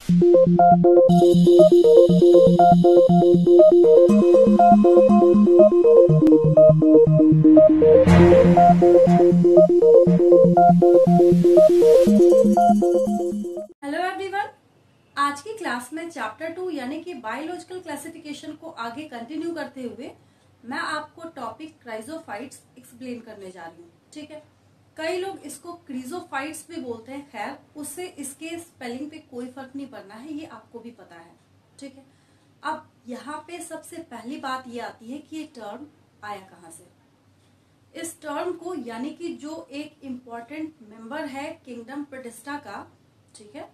Hello everyone, आज की class में चैप्टर 2 यानी कि बायोलॉजिकल क्लासिफिकेशन को आगे कंटिन्यू करते हुए मैं आपको टॉपिक क्राइजोफाइट्स एक्सप्लेन करने जा रही हूँ। ठीक है, कई लोग इसको क्रीजोफाइट्स भी बोलते हैं। खैर, उससे इसके स्पेलिंग पे कोई फर्क नहीं पड़ना है, ये आपको भी पता है। ठीक है, अब यहाँ पे सबसे पहली बात ये आती है कि ये टर्म आया कहाँ से। इस टर्म को यानी कि जो एक इम्पॉर्टेंट मेंबर है किंगडम प्रोटिस्टा का, ठीक है,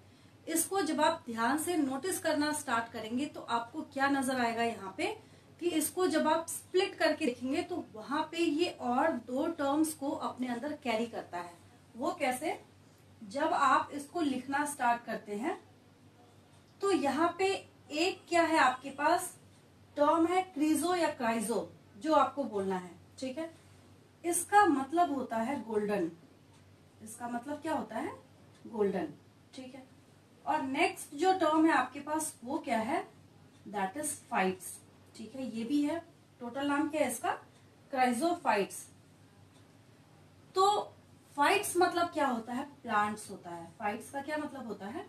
इसको जब आप ध्यान से नोटिस करना स्टार्ट करेंगे तो आपको क्या नजर आएगा यहाँ पे कि इसको जब आप स्प्लिट करके देखेंगे तो वहां पे ये और दो टर्म्स को अपने अंदर कैरी करता है। वो कैसे? जब आप इसको लिखना स्टार्ट करते हैं तो यहाँ पे एक क्या है आपके पास टर्म है क्रीजो या क्राइजो, जो आपको बोलना है। ठीक है, इसका मतलब होता है गोल्डन। इसका मतलब क्या होता है? गोल्डन। ठीक है, और नेक्स्ट जो टर्म है आपके पास वो क्या है? That is fights. ठीक है, ये भी है। टोटल नाम क्या है इसका? क्राइजोफाइट्स। तो फाइट्स मतलब क्या होता है? प्लांट्स होता है। फाइट्स का क्या मतलब होता है?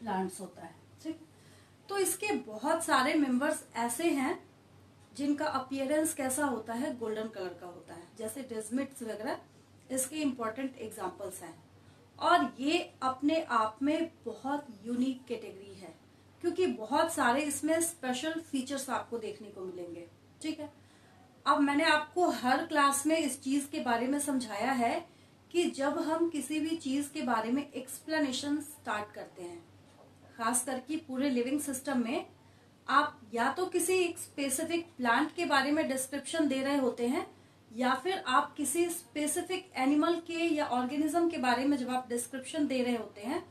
प्लांट्स होता है। ठीक, तो इसके बहुत सारे मेंबर्स ऐसे हैं जिनका अपीयरेंस कैसा होता है? गोल्डन कलर का होता है, जैसे डेस्मिड्स वगैरह इसके इंपॉर्टेंट एग्जांपल्स हैं। और ये अपने आप में बहुत यूनिक कैटेगरी है क्योंकि बहुत सारे इसमें स्पेशल फीचर्स आपको देखने को मिलेंगे। ठीक है, अब मैंने आपको हर क्लास में इस चीज के बारे में समझाया है कि जब हम किसी भी चीज के बारे में एक्सप्लेनेशन स्टार्ट करते हैं, खास करके पूरे लिविंग सिस्टम में, आप या तो किसी एक स्पेसिफिक प्लांट के बारे में डिस्क्रिप्शन दे रहे होते हैं या फिर आप किसी स्पेसिफिक एनिमल के या ऑर्गेनिज्म के बारे में जब आप डिस्क्रिप्शन दे रहे होते हैं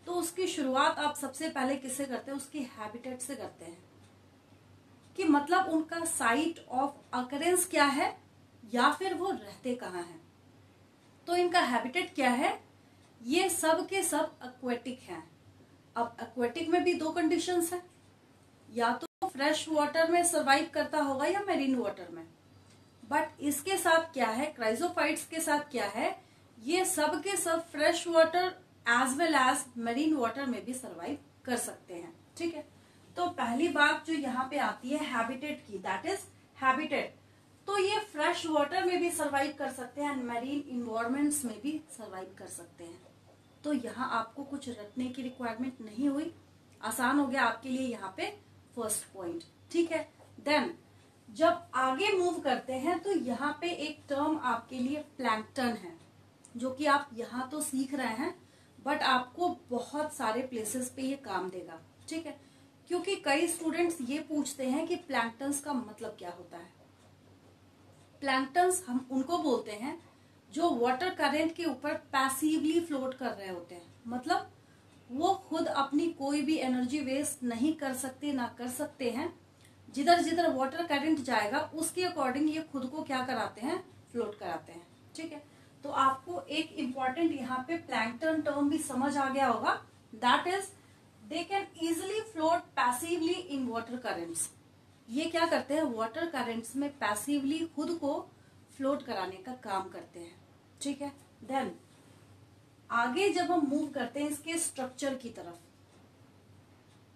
तो उसकी शुरुआत आप सबसे पहले किससे करते हैं? उसकी हैबिटेट से करते हैं कि मतलब उनका साइट ऑफ अकरेंस क्या है या फिर वो रहते कहाँ हैं। तो इनका हैबिटेट क्या है? ये सब के सब एक्वेटिक हैं। अब एक्वेटिक में भी दो कंडीशंस हैं, या तो फ्रेश वाटर में सरवाइव करता होगा या मैरीन वाटर में। बट इसके साथ क्या है? क्राइजोफाइट्स के साथ क्या है? ये सब के सब fresh water as well as marine water में भी सरवाइव कर सकते हैं। ठीक है, तो पहली बात जो यहाँ पे आती है हैबिटेट की, दैट इज हैबिटेट। तो ये फ्रेश वाटर में भी सरवाइव कर सकते हैं, मैरीन इन्वायरमेंट्स में भी सरवाइव कर सकते हैं। तो यहाँ आपको कुछ रटने की रिक्वायरमेंट नहीं हुई, आसान हो गया आपके लिए यहाँ पे फर्स्ट पॉइंट। ठीक है, देन जब आगे मूव करते हैं तो यहाँ पे एक टर्म आपके लिए प्लैंकटन है, जो कि आप यहाँ तो सीख रहे हैं बट आपको बहुत सारे प्लेसेस पे ये काम देगा। ठीक है, क्योंकि कई स्टूडेंट्स ये पूछते हैं कि प्लैंकटन्स का मतलब क्या होता है। प्लैंकटन्स हम उनको बोलते हैं जो वाटर करंट के ऊपर पैसिवली फ्लोट कर रहे होते हैं, मतलब वो खुद अपनी कोई भी एनर्जी वेस्ट नहीं कर सकते, ना कर सकते हैं। जिधर जिधर वाटर करंट जाएगा उसके अकॉर्डिंग ये खुद को क्या कराते हैं? फ्लोट कराते हैं। ठीक है, तो आपको एक इम्पॉर्टेंट यहाँ पे प्लैंकटन टर्म भी समझ आ गया होगा, that is they can easily float passively in water currents. ये क्या करते हैं? वाटर करंट्स में पैसिवली खुद को फ्लोट कराने का काम करते हैं। ठीक है, देन आगे जब हम मूव करते हैं इसके स्ट्रक्चर की तरफ,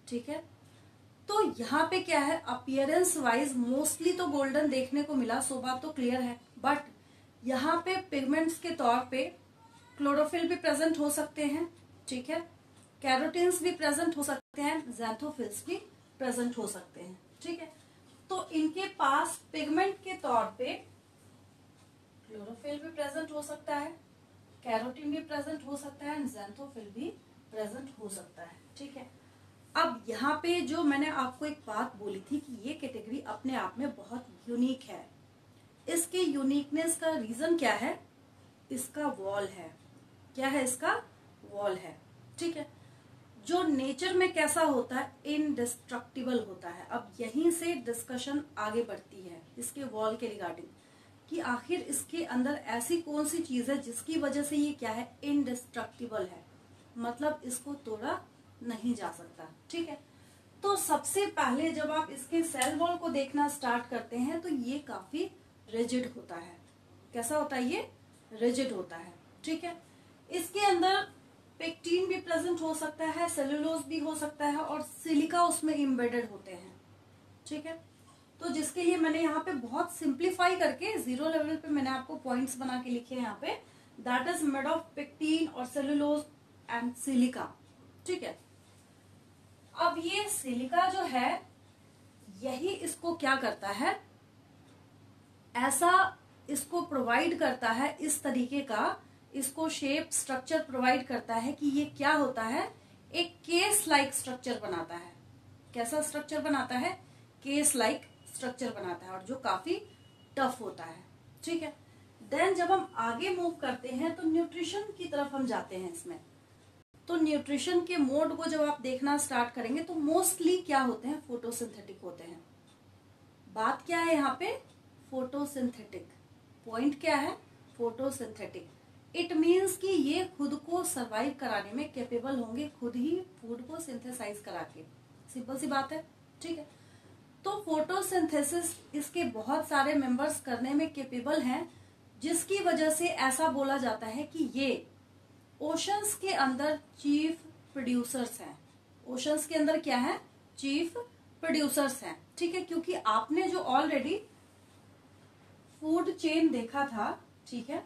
ठीक है, तो यहाँ पे क्या है? अपीयरेंस वाइज मोस्टली तो गोल्डन देखने को मिला, सो बात तो क्लियर है। बट यहाँ पे पिगमेंट्स के तौर पे क्लोरोफिल भी प्रेजेंट हो सकते हैं। ठीक है, कैरोटीन्स भी प्रेजेंट हो सकते हैं, ज़ैंथोफिल्स भी प्रेजेंट हो सकते हैं। ठीक है, तो इनके पास पिगमेंट के तौर पे क्लोरोफिल भी प्रेजेंट हो सकता है, कैरोटीन भी प्रेजेंट हो सकता है, ज़ैंथोफिल भी प्रेजेंट हो सकता है। ठीक है, अब यहाँ पे जो मैंने आपको एक बात बोली थी कि ये कैटेगरी अपने आप में बहुत यूनिक है। इसके यूनिकनेस का रीजन क्या है? इसका वॉल है। क्या है? इसका वॉल है। ठीक है, जो नेचर में कैसा होता है? इनडिस्ट्रक्टिबल होता है। अब यहीं से डिस्कशन आगे बढ़ती है इसके वॉल के रिगार्डिंग कि आखिर इसके अंदर ऐसी कौन सी चीज है जिसकी वजह से ये क्या है? इनडिस्ट्रक्टिबल है, मतलब इसको तोड़ा नहीं जा सकता। ठीक है, तो सबसे पहले जब आप इसके सेल वॉल को देखना स्टार्ट करते हैं तो ये काफी रिजिड होता है। कैसा होता है? ये रिजिड होता है। ठीक है, इसके अंदर पेक्टिन भी प्रेजेंट हो सकता है, सेलुलोज भी हो सकता है और सिलिका उसमें एम्बेडेड होते हैं। ठीक है, तो जिसके लिए मैंने यहाँ पे बहुत सिंप्लीफाई करके 0 लेवल पे मैंने आपको पॉइंट्स बना के लिखे हैं यहाँ पे, that is made of pectin और सेलुलोज एंड सिलिका। ठीक है, अब ये सिलिका जो है यही इसको क्या करता है, ऐसा इसको प्रोवाइड करता है, इस तरीके का इसको शेप स्ट्रक्चर प्रोवाइड करता है कि ये क्या होता है, एक केस लाइक स्ट्रक्चर बनाता है। कैसा स्ट्रक्चर बनाता है? केस लाइक स्ट्रक्चर बनाता है और जो काफी टफ होता है। ठीक है, देन जब हम आगे मूव करते हैं तो न्यूट्रिशन की तरफ हम जाते हैं इसमें। तो न्यूट्रिशन के मोड को जब आप देखना स्टार्ट करेंगे तो मोस्टली क्या होते हैं? फोटोसिंथेटिक होते हैं। बात क्या है यहाँ पे? फोटोसिंथेटिक। पॉइंट क्या है? फोटोसिंथेटिक। इट मीन्स कि ये खुद को सरवाइव कराने में कैपेबल होंगे, खुद ही फूड को सिंथेसाइज करा के। सिंपल सी बात है। ठीक है, तो फोटोसिंथेसिस इसके बहुत सारे मेंबर्स करने में कैपेबल हैं, जिसकी वजह से ऐसा बोला जाता है कि ये ओशंस के अंदर चीफ प्रोड्यूसर्स हैं। ओशंस के अंदर क्या है? चीफ प्रोड्यूसर्स हैं। ठीक है, क्योंकि आपने जो ऑलरेडी फूड चेन देखा था, ठीक है,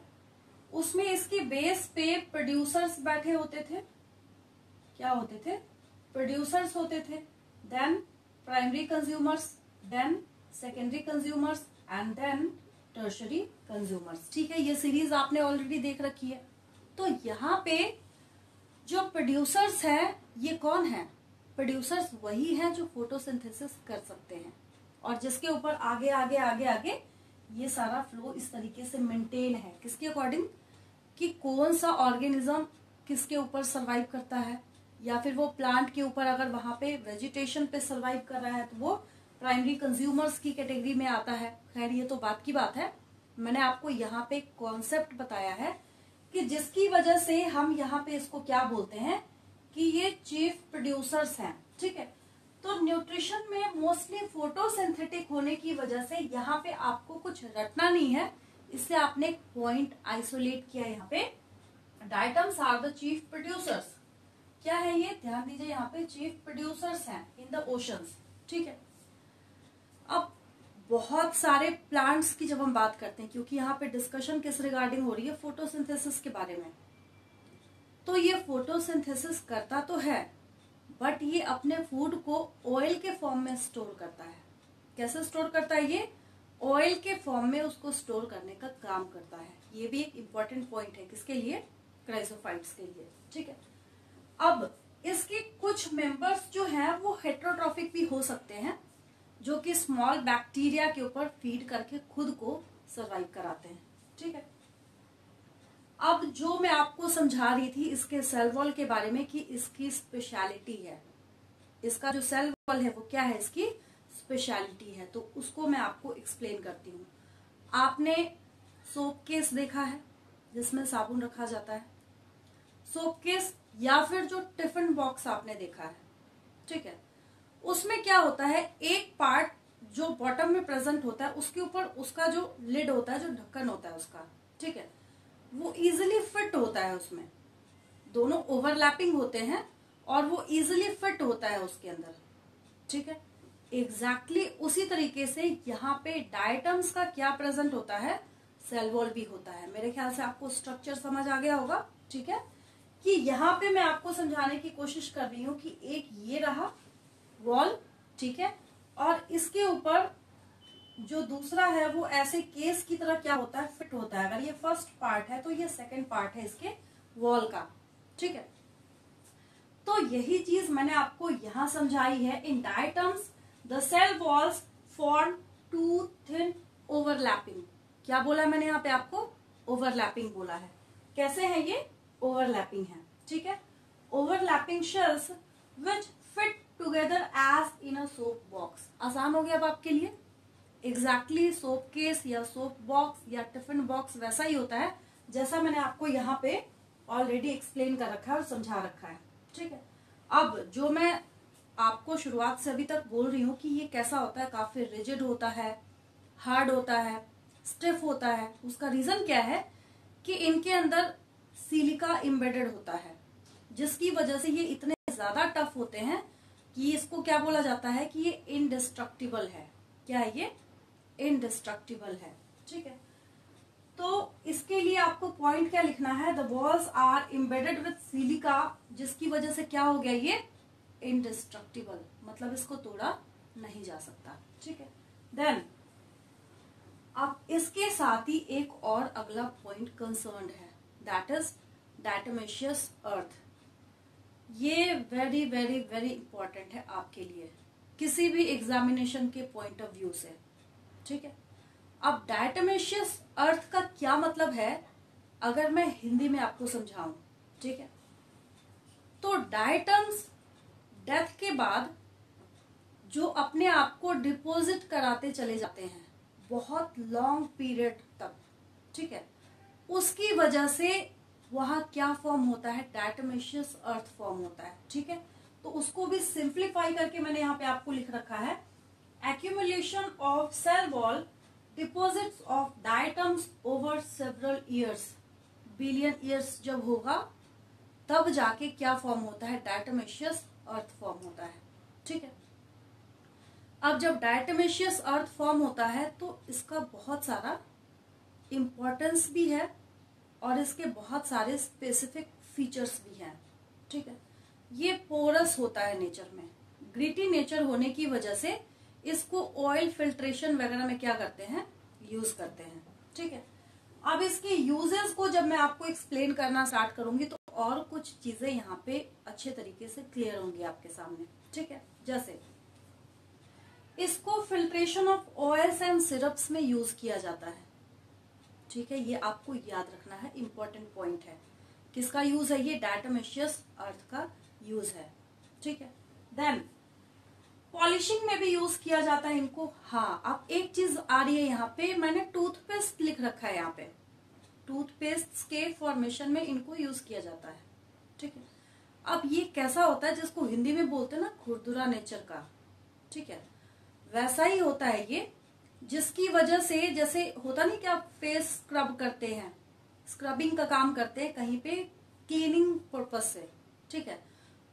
उसमें इसके बेस पे प्रोड्यूसर्स बैठे होते थे। क्या होते थे? प्रोड्यूसर्स होते थे, then primary consumers, then secondary consumers and then tertiary consumers. ठीक है, ये सीरीज आपने ऑलरेडी देख रखी है। तो यहाँ पे जो प्रोड्यूसर्स हैं ये कौन है? प्रोड्यूसर्स वही हैं जो फोटोसिंथेसिस कर सकते हैं और जिसके ऊपर आगे आगे आगे आगे ये सारा फ्लो इस तरीके से मेंटेन है। किसके अकॉर्डिंग? कि कौन सा ऑर्गेनिज्म किसके ऊपर सरवाइव करता है, या फिर वो प्लांट के ऊपर अगर वहां पे वेजिटेशन पे सरवाइव कर रहा है तो वो प्राइमरी कंज्यूमर्स की कैटेगरी में आता है। खैर ये तो बात की बात है, मैंने आपको यहाँ पे कॉन्सेप्ट बताया है कि जिसकी वजह से हम यहाँ पे इसको क्या बोलते हैं कि ये चीफ प्रोड्यूसर्स हैं। ठीक है, तो न्यूट्रिशन में मोस्टली फोटोसिंथेटिक होने की वजह से यहाँ पे आपको कुछ रटना नहीं है, इससे आपने एक पॉइंट आइसोलेट किया यहाँ पे। Diatoms are the chief producers. क्या है ये? ध्यान दीजिए, यहाँ पे चीफ प्रोड्यूसर्स हैं इन द ओशंस। ठीक है, अब बहुत सारे प्लांट्स की जब हम बात करते हैं, क्योंकि यहाँ पे डिस्कशन किस रिगार्डिंग हो रही है? फोटोसिंथेसिस के बारे में। तो ये फोटोसिंथेसिस करता तो है, बट ये अपने फूड को ऑयल के फॉर्म में स्टोर करता है। कैसे स्टोर करता है? ये ऑयल के फॉर्म में उसको स्टोर करने का काम करता है। ये भी एक इम्पॉर्टेंट पॉइंट है। किसके लिए? क्राइसोफाइट्स के लिए। ठीक है, अब इसके कुछ मेंबर्स जो हैं वो हेट्रोट्रॉफिक भी हो सकते हैं, जो कि स्मॉल बैक्टीरिया के ऊपर फीड करके खुद को सरवाइव कराते हैं। ठीक है, अब जो मैं आपको समझा रही थी इसके सेल वॉल के बारे में कि इसकी स्पेशलिटी है, इसका जो सेल वॉल है वो क्या है? इसकी स्पेशलिटी है। तो उसको मैं आपको एक्सप्लेन करती हूँ। आपने सोप केस देखा है जिसमें साबुन रखा जाता है, सोप केस, या फिर जो टिफिन बॉक्स आपने देखा है। ठीक है, उसमें क्या होता है, एक पार्ट जो बॉटम में प्रेजेंट होता है उसके ऊपर उसका जो लिड होता है, जो ढक्कन होता है उसका, ठीक है, वो इजिली फिट होता है। उसमें दोनों ओवरलैपिंग होते हैं और वो इजिली फिट होता है उसके अंदर। ठीक है, एग्जैक्टली उसी तरीके से यहाँ पे डायटम्स का क्या प्रेजेंट होता है? सेल वॉल भी होता है। मेरे ख्याल से आपको स्ट्रक्चर समझ आ गया होगा। ठीक है, कि यहाँ पे मैं आपको समझाने की कोशिश कर रही हूँ कि एक ये रहा वॉल, ठीक है, और इसके ऊपर जो दूसरा है वो ऐसे केस की तरह क्या होता है? फिट होता है। अगर ये फर्स्ट पार्ट है तो ये सेकंड पार्ट है इसके वॉल का। ठीक है, तो यही चीज मैंने आपको यहां समझाई है। In diatoms the cell walls form two thin overlapping. क्या बोला मैंने यहाँ पे आपको? ओवरलैपिंग बोला है। कैसे है ये? ओवरलैपिंग है। ठीक है, overlapping shells which fit together as in a soap box. आसान हो गया अब आपके लिए। एग्जैक्टली सोप केस या सोप बॉक्स या टिफिन बॉक्स वैसा ही होता है जैसा मैंने आपको यहाँ पे ऑलरेडी एक्सप्लेन कर रखा है और समझा रखा है। ठीक है, अब जो मैं आपको शुरुआत से अभी तक बोल रही हूँ कि ये कैसा होता है, काफी रिजिड होता है, हार्ड होता है, स्टिफ होता है, उसका रीजन क्या है कि इनके अंदर सिलिका एम्बेडेड होता है, जिसकी वजह से ये इतने ज्यादा टफ होते हैं कि इसको क्या बोला जाता है कि ये इनडिस्ट्रक्टिबल है। क्या है ये? इनडिस्ट्रक्टिबल है। ठीक है, तो इसके लिए आपको पॉइंट क्या लिखना है, the walls are embedded with silica, जिसकी वजह से क्या हो गया, ये इनडिस्ट्रक्टिबल, मतलब इसको तोड़ा नहीं जा सकता। ठीक है, देन अब इसके साथ ही एक और अगला पॉइंट कंसर्न्ड है, दैट इज डायटोमेशियस अर्थ। ये वेरी वेरी वेरी इंपॉर्टेंट है आपके लिए किसी भी एग्जामिनेशन के पॉइंट ऑफ व्यू से। ठीक है, अब डायटोमेशियस अर्थ का क्या मतलब है अगर मैं हिंदी में आपको समझाऊं। ठीक है, तो डायटम्स डेथ के बाद जो अपने आप को डिपॉजिट कराते चले जाते हैं बहुत लॉन्ग पीरियड तक, ठीक है, उसकी वजह से वहां क्या फॉर्म होता है, डायटोमेशियस अर्थ फॉर्म होता है। ठीक है, तो उसको भी सिंप्लीफाई करके मैंने यहाँ पे आपको लिख रखा है, accumulation of cell wall deposits of diatoms over several years, billion years जब होगा तब जाके क्या फॉर्म होता है, डायटोमेशियस अर्थ फॉर्म होता है। ठीक है, अब जब डायटोमेशियस अर्थ फॉर्म होता है तो इसका बहुत सारा इंपॉर्टेंस भी है और इसके बहुत सारे स्पेसिफिक फीचर्स भी हैं। ठीक है, ये पोरस होता है नेचर में, ग्रिटी नेचर होने की वजह से इसको ऑयल फिल्ट्रेशन वगैरह में क्या करते हैं, यूज करते हैं। ठीक है, अब इसके यूजेस को जब मैं आपको एक्सप्लेन करना स्टार्ट करूंगी तो और कुछ चीजें यहाँ पे अच्छे तरीके से क्लियर होंगी आपके सामने। ठीक है, जैसे इसको filtration of oils and syrups में यूज किया जाता है। ठीक है, ये आपको याद रखना है, इंपॉर्टेंट पॉइंट है। किसका यूज है ये, डायटोमेशियस अर्थ का यूज है। ठीक है, देन पॉलिशिंग में भी यूज किया जाता है इनको। हाँ, अब एक चीज आ रही है यहाँ पे, मैंने टूथपेस्ट लिख रखा है यहाँ पे, टूथपेस्ट के फॉर्मेशन में इनको यूज किया जाता है। ठीक है, अब ये कैसा होता है जिसको हिंदी में बोलते हैं ना खुरदुरा नेचर का, ठीक है, वैसा ही होता है ये, जिसकी वजह से जैसे होता नहीं कि आप फेस स्क्रब करते हैं, स्क्रबिंग का काम करते हैं कहीं पे क्लीनिंग पर्पज से। ठीक है,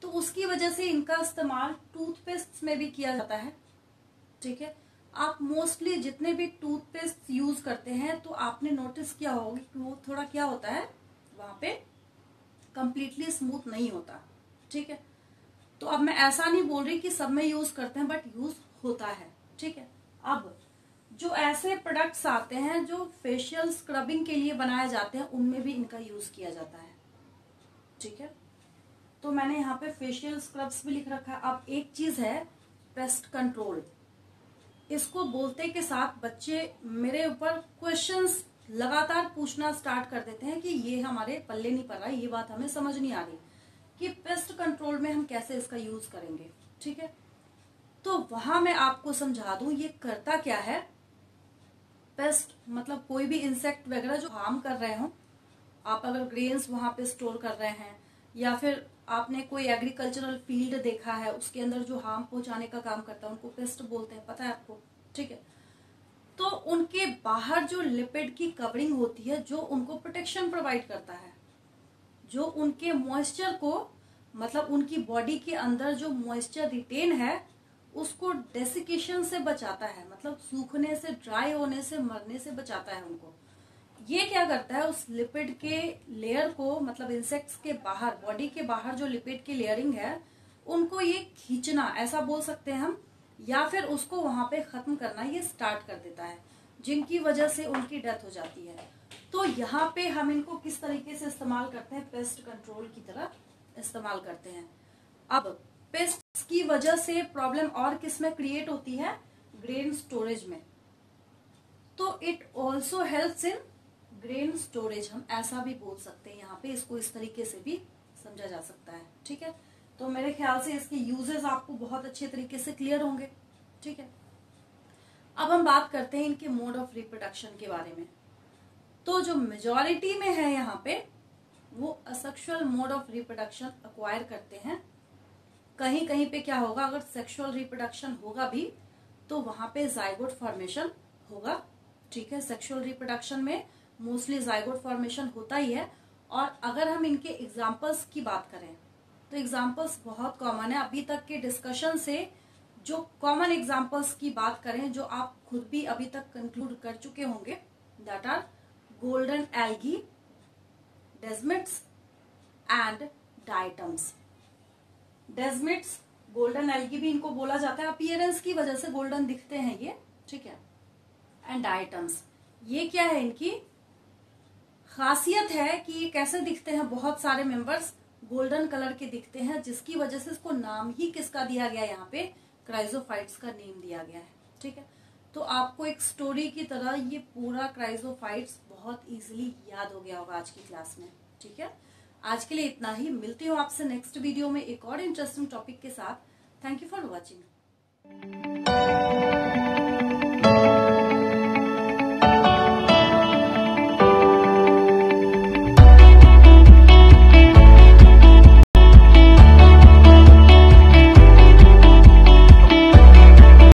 तो उसकी वजह से इनका इस्तेमाल टूथपेस्ट में भी किया जाता है। ठीक है, आप मोस्टली जितने भी टूथपेस्ट यूज करते हैं तो आपने नोटिस किया होगा कि वो थोड़ा क्या होता है, वहां पे कंप्लीटली स्मूथ नहीं होता। ठीक है, तो अब मैं ऐसा नहीं बोल रही कि सब में यूज करते हैं, बट यूज होता है। ठीक है, अब जो ऐसे प्रोडक्ट्स आते हैं जो फेशियल स्क्रबिंग के लिए बनाए जाते हैं उनमें भी इनका यूज किया जाता है। ठीक है, तो मैंने यहाँ पे फेशियल स्क्रब्स भी लिख रखा है। अब एक चीज है पेस्ट कंट्रोल, इसको बोलते के साथ बच्चे मेरे ऊपर क्वेश्चंस लगातार पूछना स्टार्ट कर देते हैं कि ये हमारे पल्ले नहीं पड़ रहा, ये बात हमें समझ नहीं आ रही कि पेस्ट कंट्रोल में हम कैसे इसका यूज करेंगे। ठीक है, तो वहां मैं आपको समझा दूं ये करता क्या है। पेस्ट मतलब कोई भी इंसेक्ट वगैरह जो हार्म कर रहे हो, आप अगर ग्रेन्स वहां पे स्टोर कर रहे हैं या फिर आपने कोई एग्रीकल्चरल फील्ड देखा है उसके अंदर जो हार्म पहुंचाने का काम करता है उनको पेस्ट बोलते हैं, पता है आपको। ठीक है, तो उनके बाहर जो लिपिड की कवरिंग होती है जो उनको प्रोटेक्शन प्रोवाइड करता है, जो उनके मॉइस्चर को मतलब उनकी बॉडी के अंदर जो मॉइस्चर रिटेन है उसको डेसिकेशन से बचाता है, मतलब सूखने से, ड्राई होने से, मरने से बचाता है उनको। ये क्या करता है, उस लिपिड के लेयर को मतलब इंसेक्ट्स के बाहर, बॉडी के बाहर जो लिपिड की लेयरिंग है उनको ये खींचना, ऐसा बोल सकते हैं हम, या फिर उसको वहां पे खत्म करना ये स्टार्ट कर देता है, जिनकी वजह से उनकी डेथ हो जाती है। तो यहाँ पे हम इनको किस तरीके से इस्तेमाल करते हैं, पेस्ट कंट्रोल की तरह इस्तेमाल करते हैं। अब पेस्ट की वजह से प्रॉब्लम और किस में क्रिएट होती है, ग्रेन स्टोरेज में। तो it also helps in grain storage, हम ऐसा भी बोल सकते हैं यहाँ पे, इसको इस तरीके से भी समझा जा सकता है। ठीक है, तो मेरे ख्याल से इसके यूजेस आपको बहुत अच्छे तरीके से क्लियर होंगे। ठीक है, अब हम बात करते हैं इनके मोड ऑफ रिप्रोडक्शन के बारे में। तो जो मेजॉरिटी में है यहाँ पे वो asexual mode of reproduction acquire करते हैं कहीं कहीं पे क्या होगा, अगर सेक्सुअल रिप्रोडक्शन होगा भी तो वहां पे जाइगोट फॉर्मेशन होगा। ठीक है, सेक्सुअल रिप्रोडक्शन में मोस्टली जाइगोट फॉर्मेशन होता ही है। और अगर हम इनके एग्जाम्पल्स की बात करें तो एग्जाम्पल्स बहुत कॉमन है। अभी तक के डिस्कशन से जो कॉमन एग्जाम्पल्स की बात करें, जो आप खुद भी अभी तक कंक्लूड कर चुके होंगे, that are golden algae, desmids and diatoms. Desmids, golden algae भी इनको बोला जाता है, अपीयरेंस की वजह से गोल्डन दिखते हैं ये। ठीक है, एंड डायटम्स, ये क्या है, इनकी खासियत है कि ये कैसे दिखते हैं, बहुत सारे मेंबर्स गोल्डन कलर के दिखते हैं, जिसकी वजह से इसको नाम ही किसका दिया गया, यहाँ पे क्राइजोफाइट्स का नेम दिया गया है। ठीक है, तो आपको एक स्टोरी की तरह ये पूरा क्राइजोफाइट्स बहुत इजीली याद हो गया होगा आज की क्लास में। ठीक है, आज के लिए इतना ही। मिलती हूँ आपसे नेक्स्ट वीडियो में एक और इंटरेस्टिंग टॉपिक के साथ। Thank you for watching.